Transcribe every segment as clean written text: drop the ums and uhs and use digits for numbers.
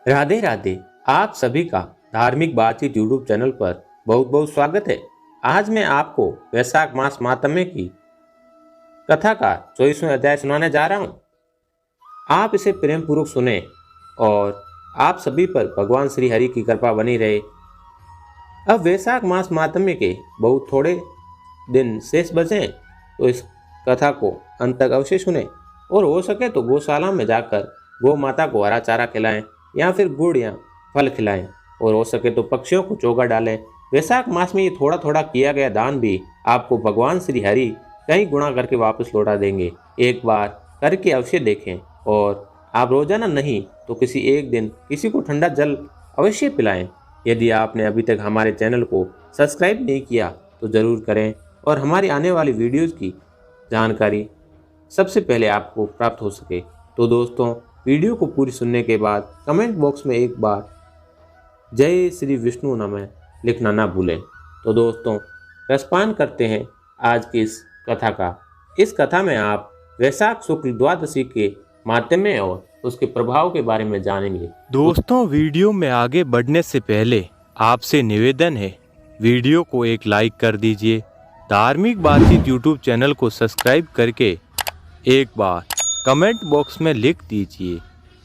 राधे राधे। आप सभी का धार्मिक बातचीत यूट्यूब चैनल पर बहुत बहुत स्वागत है। आज मैं आपको वैशाख मास मातम्य की कथा का 24वां अध्याय सुनाने जा रहा हूँ। आप इसे प्रेम पूर्वक सुने और आप सभी पर भगवान श्री हरि की कृपा बनी रहे। अब वैशाख मास मातम्य के बहुत थोड़े दिन शेष बचे हैं, तो इस कथा को अंत तक अवश्य सुने और हो सके तो गौशाला में जाकर गौ माता को हरा चारा खिलाएं या फिर गुड़ या फल खिलाएं और हो सके तो पक्षियों को चोगा डालें। वैशाख मास में ये थोड़ा थोड़ा किया गया दान भी आपको भगवान श्री हरि कई गुणा करके वापस लौटा देंगे। एक बार करके अवश्य देखें और आप रोजाना नहीं तो किसी एक दिन किसी को ठंडा जल अवश्य पिलाएं। यदि आपने अभी तक हमारे चैनल को सब्सक्राइब नहीं किया तो ज़रूर करें और हमारी आने वाली वीडियोज़ की जानकारी सबसे पहले आपको प्राप्त हो सके। तो दोस्तों, वीडियो को पूरी सुनने के बाद कमेंट बॉक्स में एक बार जय श्री विष्णु नमः लिखना ना भूलें। तो दोस्तों, रसपान करते हैं आज की इस कथा का। इस कथा में आप वैशाख शुक्ल द्वादशी के मातम्य और उसके प्रभाव के बारे में जानेंगे। दोस्तों, वीडियो में आगे बढ़ने से पहले आपसे निवेदन है, वीडियो को एक लाइक कर दीजिए। धार्मिक बातचीत यूट्यूब चैनल को सब्सक्राइब करके एक बार कमेंट बॉक्स में लिख दीजिए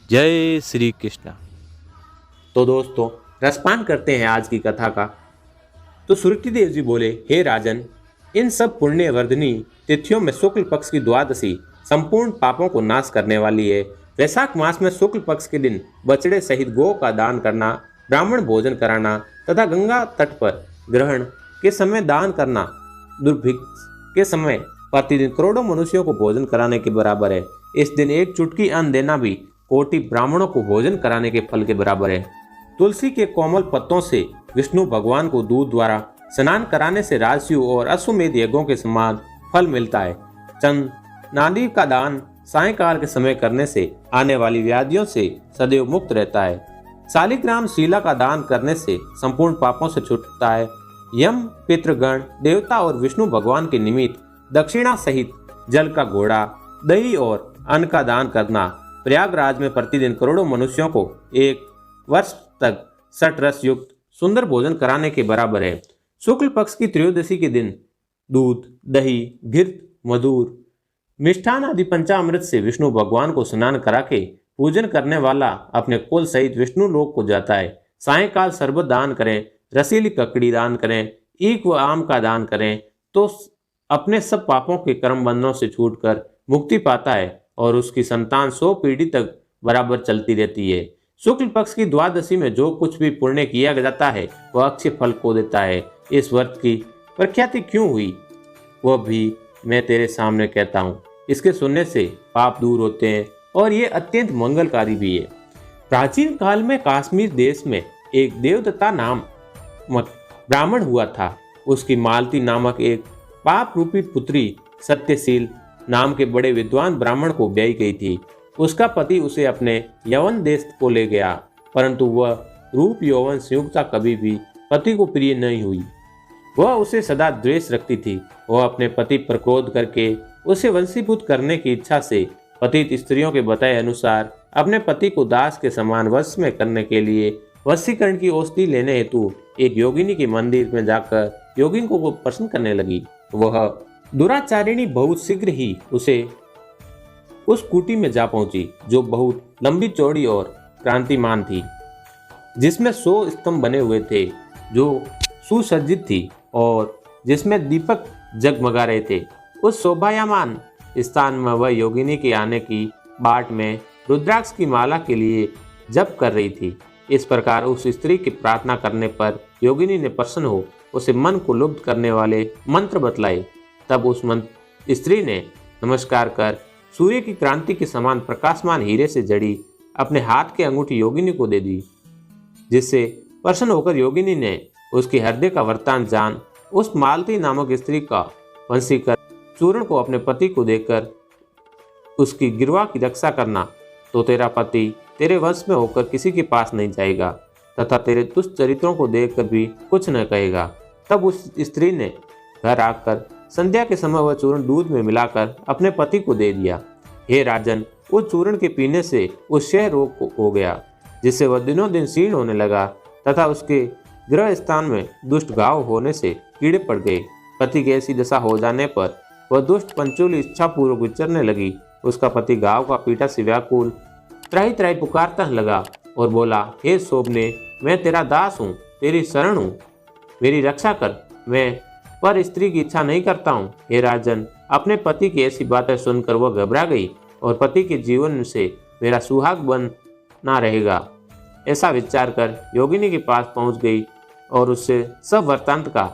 जय श्री कृष्ण। तो दोस्तों, रसपान करते हैं आज की कथा का। तो सुरति देव जी बोले, हे राजन, इन सब पुण्यवर्धनी तिथियों में शुक्ल पक्ष की द्वादशी संपूर्ण पापों को नाश करने वाली है। वैशाख मास में शुक्ल पक्ष के दिन बछड़े सहित गौ का दान करना, ब्राह्मण भोजन कराना तथा गंगा तट पर ग्रहण के समय दान करना दुर्भिक्ष के समय प्रतिदिन करोड़ों मनुष्यों को भोजन कराने के बराबर है। इस दिन एक चुटकी अन्न देना भी कोटि ब्राह्मणों को भोजन कराने के फल के बराबर है। तुलसी के कोमल पत्तों से विष्णु भगवान को दूध द्वारा स्नान कराने से राजस्यु और अश्वमेध यज्ञों के समान फल मिलता है। चंद नादी का दान सायंकाल के समय करने से आने वाली व्याधियों से सदैव मुक्त रहता है। शालिग्राम शिला का दान करने से संपूर्ण पापों से छूटता है। यम, पितृगण, देवता और विष्णु भगवान के निमित्त दक्षिणा सहित जल का घोड़ा, दही और अन्न का दान करना प्रयागराज में प्रतिदिन करोड़ों मनुष्यों को एक वर्ष तक सठ रस युक्त सुंदर भोजन कराने के बराबर है। शुक्ल पक्ष की त्रयोदशी के दिन दूध, दही, घृत, मधुर, मिष्ठान आदि पंचामृत से विष्णु भगवान को स्नान करा के पूजन करने वाला अपने कुल सहित विष्णु लोक को जाता है। सायंकाल शरबत दान करें, रसीली ककड़ी दान करें, ईख व आम का दान करें तो अपने सब पापों के कर्म बंधनों से छूटकर मुक्ति पाता है और उसकी संतान 100 पीढ़ी तक बराबर चलती रहती है। शुक्ल पक्ष की द्वादशी में जो कुछ भी पुण्य किया जाता है वह अक्षय फल को देता है। इस व्रत की प्रख्याति क्यों हुई वह भी मैं तेरे सामने कहता हूँ। इसके सुनने से पाप दूर होते हैं और ये अत्यंत मंगलकारी भी है। प्राचीन काल में कश्मीर देश में एक देवदत्ता नामक ब्राह्मण हुआ था। उसकी मालती नामक एक पाप रूपी पुत्री सत्यशील नाम के बड़े विद्वान ब्राह्मण को ब्याही गई थी। उसका पति उसे अपने यवन देश को ले गया, परंतु वह रूप यौवन संयुक्ता कभी भी पति को प्रिय नहीं हुई। वह उसे सदा द्वेष रखती थी। वह अपने पति पर क्रोध करके उसे वंशीभूत करने की इच्छा से पतित स्त्रियों के बताए अनुसार अपने पति को दास के समान वश में करने के लिए वशीकरण की औषधि लेने हेतु एक योगिनी के मंदिर में जाकर योगिनी को प्रसन्न करने लगी। वह दुराचारिणी बहुत शीघ्र ही उस कुटी में जा पहुंची, जो बहुत लंबी चौड़ी और क्रांतिमान थी, जिसमें 100 स्तंभ बने हुए थे, जो सुसज्जित थी और जिसमें दीपक जगमगा रहे थे। उस शोभायमान स्थान में वह योगिनी के आने की बाट में रुद्राक्ष की माला के लिए जप कर रही थी। इस प्रकार उस स्त्री की प्रार्थना करने पर योगिनी ने प्रसन्न हो उसे मन को लुब्ध करने वाले मंत्र बतलाए। तब उस स्त्री ने नमस्कार कर सूर्य की क्रांति के समान प्रकाशमान हीरे से जड़ी अपने हाथ की अंगूठी योगिनी को दे दी, जिससे प्रसन्न होकर योगिनी ने उसके हृदय का वृत्तांत जान उस मालती नामक स्त्री का वंशीकर चूर्ण को अपने पति को देकर उसकी गिरवा की रक्षा करना, तो तेरा पति तेरे वंश में होकर किसी के पास नहीं जाएगा तथा तेरे दुष्चरित्रों को देखकर भी कुछ न कहेगा। तब उस स्त्री ने घर आकर संध्या के समय वह चूर्ण दूध में मिलाकर अपने पति को दे दिया। हे राजन, उस चूर्ण के पीने से उस क्षय रोग हो गया, जिससे वह दिनों दिन क्षीण होने लगा तथा उसके गृह स्थान में दुष्ट घाव होने से कीड़े पड़ गए। पति की ऐसी दशा हो जाने पर वह दुष्ट पंचोली इच्छापूर्वक विचरने लगी। उसका पति घाव का पीटा से व्याकुल त्राही त्राही पुकारता लगा और बोला, हे शोभने, मैं तेरा दास हूँ, तेरी शरण हूँ, मेरी रक्षा कर, मैं पर स्त्री की इच्छा नहीं करता हूँ। हे राजन, अपने पति की ऐसी बातें सुनकर वह घबरा गई और पति के जीवन से मेरा सुहाग बना रहेगा, ऐसा विचार कर योगिनी के पास पहुंच गई और उससे सब वृत्तांत का।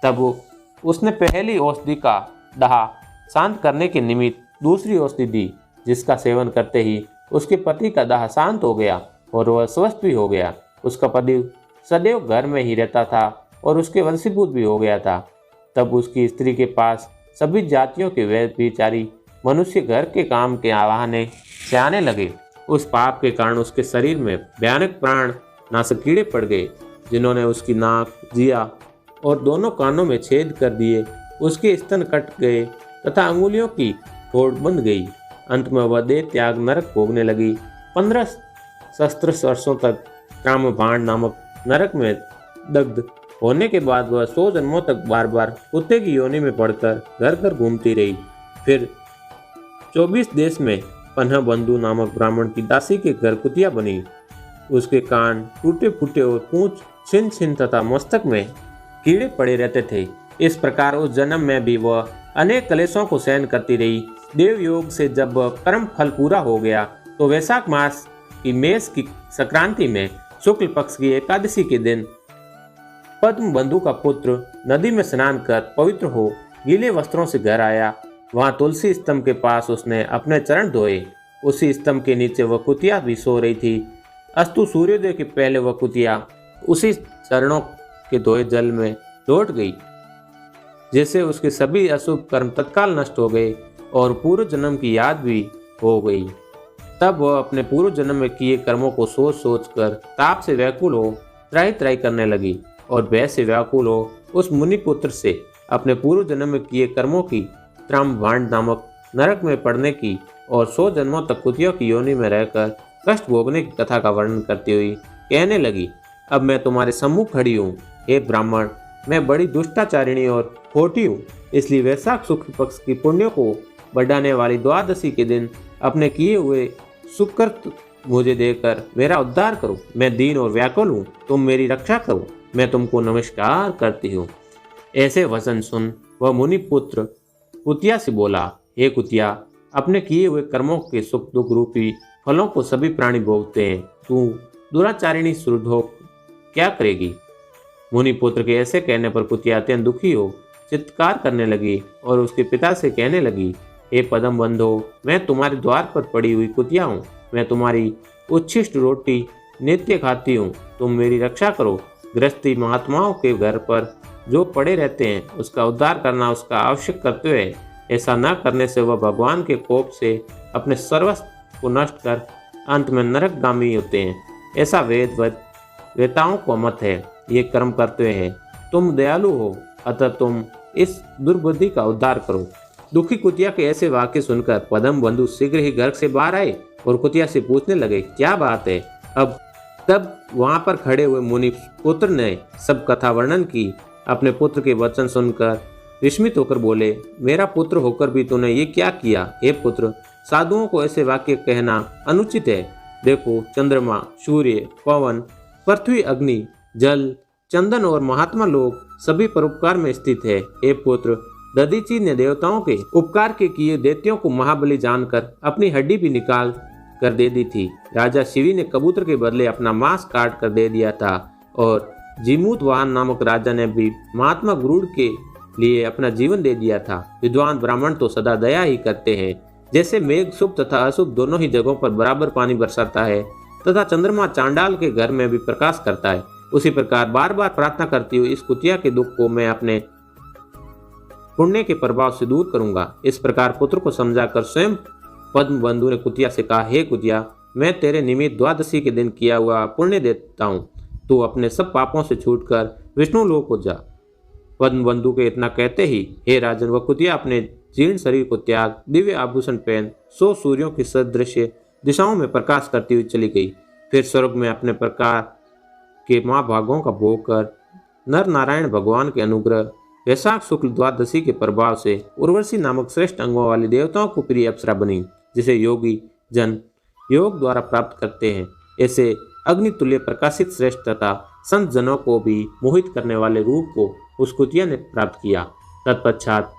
तब उसने पहली औषधि का दाह शांत करने के निमित्त दूसरी औषधि दी, जिसका सेवन करते ही उसके पति का दाह शांत हो गया और वह स्वस्थ भी हो गया। उसका पति सदैव घर में ही रहता था और उसके वंशीभूत भी हो गया था। तब उसकी स्त्री के पास सभी जातियों के व्यभिचारी मनुष्य घर के काम के बहाने से आने लगे। उस पाप के कारण उसके शरीर में भयानक प्राण नाशक कीड़े पड़ गए, जिन्होंने उसकी नाक, जिया और दोनों कानों में छेद कर दिए। उसके स्तन कट गए तथा अंगुलियों की ठोड़ बंध गई। अंत में वह देह त्याग नरक भोगने लगी। 15 सहस्त्र वर्षों तक कामभांड नामक नरक में दग्ध होने के बाद वह 100 जन्मों तक बार बार कुत्ते की योनि में पड़कर घर घर घूमती रही। फिर 24 देश में पन्हा बंधु नामक ब्राह्मण की दासी के घर कुतिया बनी। उसके कान टूटे फूटे और पूंछ छिन छिन तथा मस्तक में कीड़े पड़े रहते थे। इस प्रकार उस जन्म में भी वह अनेक क्लेशों को सहन करती रही। देव योग से जब कर्म फल पूरा हो गया तो वैशाख मास की मेष की संक्रांति में शुक्ल पक्ष की एकादशी के दिन पद्म बंधु का पुत्र नदी में स्नान कर पवित्र हो गीले वस्त्रों से घर आया। वहां तुलसी स्तंभ के पास उसने अपने चरण धोए। उसी स्तंभ के नीचे वह कुतिया भी सो रही थी। अस्तु सूर्योदय के पहले वह कुतिया उसी चरणों के धोए जल में लौट गई, जैसे उसके सभी अशुभ कर्म तत्काल नष्ट हो गए और पूर्व जन्म की याद भी हो गई। तब वह अपने पूर्व जन्म में किए कर्मों को सोच सोच कर ताप से व्याकुल हो त्राही त्राही करने लगी और भय से व्याकुल हो उस मुनि पुत्र से अपने पूर्व जन्म में किए कर्मों की त्रामभांड नामक नरक में पड़ने की और 100 जन्मों तक कुतियों की योनि में रहकर कष्ट भोगने की कथा का वर्णन करती हुई कहने लगी, अब मैं तुम्हारे सम्मुख खड़ी हूँ। हे ब्राह्मण, मैं बड़ी दुष्टाचारिणी और खोटी हूँ, इसलिए वैशाख शुक्ल पक्ष की पुण्यों को बढ़ाने वाली द्वादशी के दिन अपने किए हुए सुकृत मुझे देकर मेरा उद्धार करो। मैं दीन और व्याकुल हूँ, तुम मेरी रक्षा करो, मैं तुमको नमस्कार करती हूँ। ऐसे वचन सुन वह मुनि पुत्र कुतिया से बोला, हे कुतिया, अपने किए हुए कर्मों के सुख दुख रूपी फलों को सभी प्राणी भोगते हैं, तू दुराचारिणी शुद्ध हो क्या करेगी। मुनि पुत्र के ऐसे कहने पर कुतिया अत्यंत दुखी हो चित्कार करने लगी और उसके पिता से कहने लगी, हे पद्म बंधो, मैं तुम्हारे द्वार पर पड़ी हुई कुतिया हूँ। मैं तुम्हारी उच्छिष्ट रोटी नित्य खाती हूँ, तुम मेरी रक्षा करो। गृहस्थी महात्माओं के घर पर जो पड़े रहते हैं उसका उद्धार करना उसका आवश्यक कर्तव्य है। ऐसा न करने से वह भगवान के कोप से अपने सर्वस्व को नष्ट कर अंत में नरकगामी होते हैं। ऐसा वेताओं को मत है, ये कर्म कर्तव्य है। तुम दयालु हो, अतः तुम इस दुर्बुद्धि का उद्धार करो। दुखी कुतिया के ऐसे वाक्य सुनकर पद्म बंधु शीघ्र ही घर से बाहर आए और कुतिया से पूछने लगे, क्या बात है। तब वहां पर खड़े हुए मुनि पुत्र ने सब कथा वर्णन की। अपने पुत्र के वचन सुनकर विस्मित होकर बोले, मेरा पुत्र होकर भी तूने ये क्या किया। हे पुत्र, साधुओं को ऐसे वाक्य कहना अनुचित है। देखो, चंद्रमा, सूर्य, पवन, पृथ्वी, अग्नि, जल, चंदन और महात्मा लोग सभी परोपकार में स्थित है। हे पुत्र, दधीची ने देवताओं के उपकार के किए दैत्यों को महाबली जानकर अपनी हड्डी भी निकाल कर दे दी थी। राजा शिवी ने कबूतर के बदले अपना मांस काट कर दे दिया था और जीमूत वाहन नामक राजा ने भी महात्मा गरुड़ के लिए अपना जीवन दे दिया था। विद्वान ब्राह्मण तो सदा दया ही करते हैं। जैसे मेघ शुभ तथा अशुभ दोनों ही जगहों पर बराबर पानी बरसाता है तथा चंद्रमा चांडाल के घर में भी प्रकाश करता है, उसी प्रकार बार बार प्रार्थना करती हुई इस कुतिया के दुख को मैं अपने पुण्य के प्रभाव से दूर करूंगा। इस प्रकार पुत्र को समझाकर स्वयं पद्म बंधु ने कुतिया से कहा, हे कुतिया, मैं तेरे निमित्त द्वादशी के दिन किया हुआ पुण्य देता हूँ, तू अपने सब पापों से छूटकर विष्णु लोक को जा। पद्म बंधु के इतना कहते ही हे राजन, वह कुतिया अपने जीर्ण शरीर को त्याग दिव्य आभूषण पहन 100 सूर्यों की सदृश दिशाओं में प्रकाश करती हुई चली गई। फिर स्वर्ग में अपने प्रकार के महाभागों का भोग कर नर नारायण भगवान के अनुग्रह वैशाख शुक्ल द्वादशी के प्रभाव से उर्वशी नामक श्रेष्ठ अंगों वाली देवताओं को प्रिय अप्सरा बनी, जिसे योगी जन योग द्वारा प्राप्त करते हैं। ऐसे अग्नितुल्य प्रकाशित श्रेष्ठ तथा संत जनों को भी मोहित करने वाले रूप को उस कुतिया ने प्राप्त किया। तत्पश्चात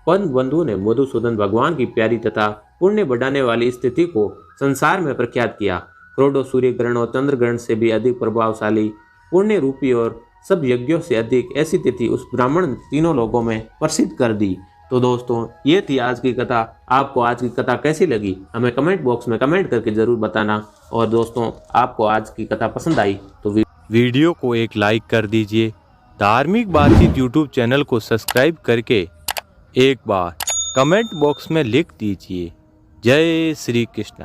पंत बंधु ने मधुसूदन भगवान की प्यारी तथा पुण्य बढ़ाने वाली स्थिति को संसार में प्रख्यात किया। करोड़ों सूर्य ग्रहण और चंद्र ग्रहण से भी अधिक प्रभावशाली, पुण्य रूपी और सब यज्ञों से अधिक ऐसी तिथि उस ब्राह्मण ने तीनों लोगों में प्रसिद्ध कर दी। तो दोस्तों, ये थी आज की कथा। आपको आज की कथा कैसी लगी हमें कमेंट बॉक्स में कमेंट करके जरूर बताना। और दोस्तों, आपको आज की कथा पसंद आई तो वीडियो को एक लाइक कर दीजिए। धार्मिक बातचीत यूट्यूब चैनल को सब्सक्राइब करके एक बार कमेंट बॉक्स में लिख दीजिए जय श्री कृष्ण।